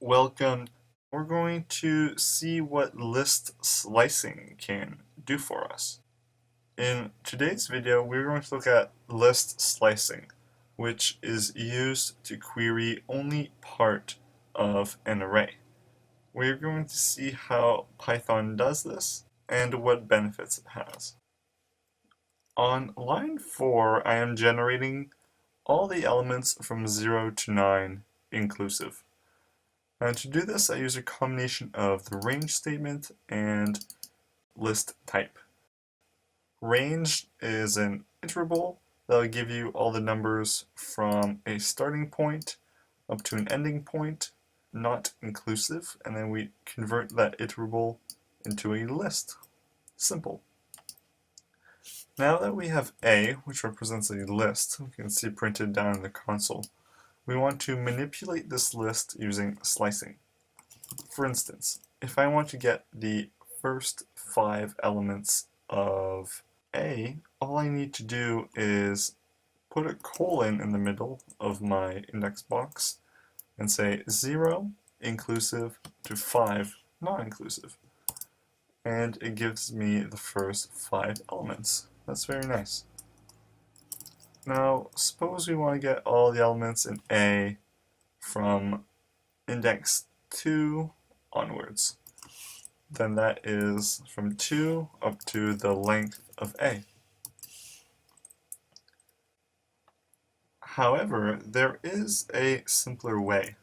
Welcome. We're going to see what list slicing can do for us. In today's video, we're going to look at list slicing, which is used to query only part of an array. We're going to see how Python does this and what benefits it has. On line 4, I am generating all the elements from 0 to 9 inclusive. And to do this, I use a combination of the range statement and list type. Range is an iterable that will give you all the numbers from a starting point up to an ending point, not inclusive, and then we convert that iterable into a list. Simple. Now that we have A, which represents a list, we can see printed down in the console, we want to manipulate this list using slicing. For instance, if I want to get the first 5 elements of A, all I need to do is put a colon in the middle of my index box and say 0 inclusive to 5 non-inclusive. And it gives me the first 5 elements. That's very nice. Now, suppose we want to get all the elements in A from index 2 onwards. Then that is from 2 up to the length of A. However, there is a simpler way,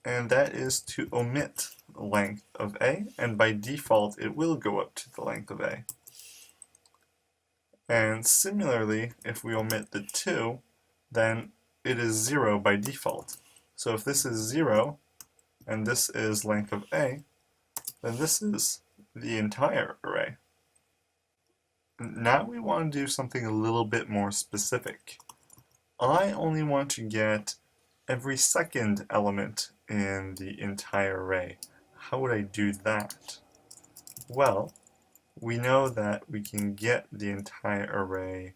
and that is to omit the length of A, and by default it will go up to the length of A. And similarly, if we omit the 2, then it is 0 by default. So if this is 0, and this is length of A, then this is the entire array. Now we want to do something a little bit more specific. I only want to get every second element in the entire array. How would I do that? Well, we know that we can get the entire array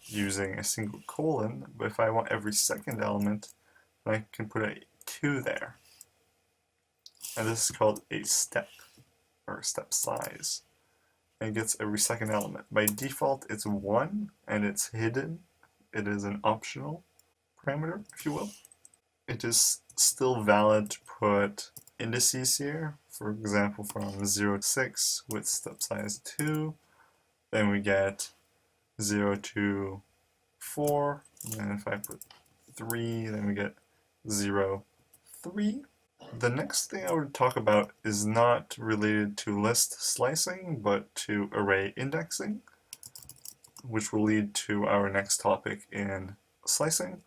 using a single colon, but if I want every second element, I can put a 2 there. And this is called a step, or step size. And it gets every second element. By default, it's 1, and it's hidden. It is an optional parameter, if you will. It is still valid to put indices here, for example, from 0 to 6 with step size 2. Then we get 0 to 4, and if I put 3, then we get 0, 3. The next thing I would talk about is not related to list slicing, but to array indexing, which will lead to our next topic in slicing.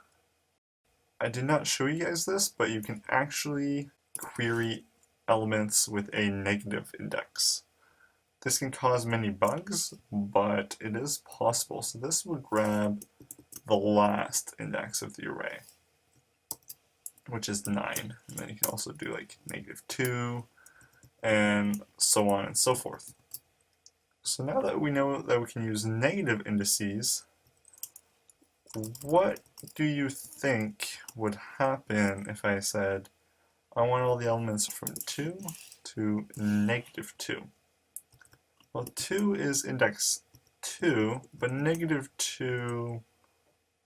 I did not show you guys this, but you can actually query elements with a negative index. This can cause many bugs, but it is possible. So this would grab the last index of the array, which is 9. And then you can also do like -2, and so on and so forth. So now that we know that we can use negative indices, what do you think would happen if I said, I want all the elements from 2 to -2? Well, 2 is index 2, but -2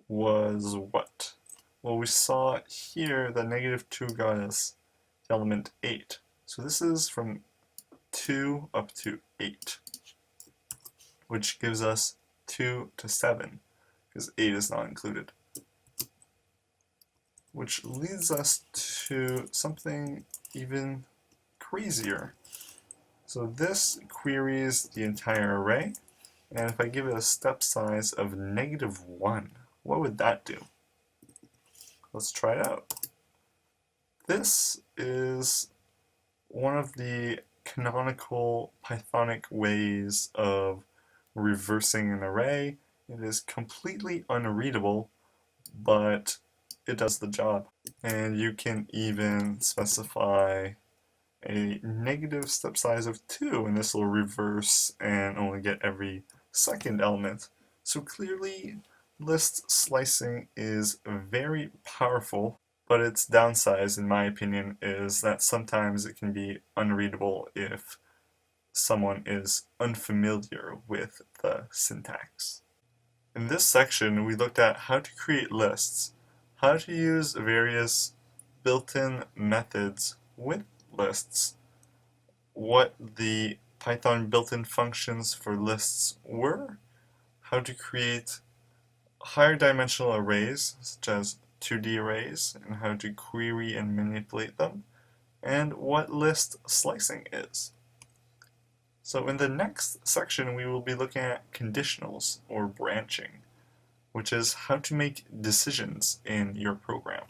was what? Well, we saw here that -2 got us the element 8. So this is from 2 up to 8, which gives us 2 to 7, because 8 is not included. Which leads us to something even crazier. So this queries the entire array, and if I give it a step size of -1, what would that do? Let's try it out. This is one of the canonical Pythonic ways of reversing an array. It is completely unreadable, but it does the job. And you can even specify a negative step size of 2, and this will reverse and only get every second element. So clearly, list slicing is very powerful, but its downside, in my opinion, is that sometimes it can be unreadable if someone is unfamiliar with the syntax. In this section, we looked at how to create lists, how to use various built-in methods with lists, what the Python built-in functions for lists were, how to create higher dimensional arrays, such as 2D arrays, and how to query and manipulate them, and what list slicing is. So in the next section, we will be looking at conditionals, or branching, which is how to make decisions in your program.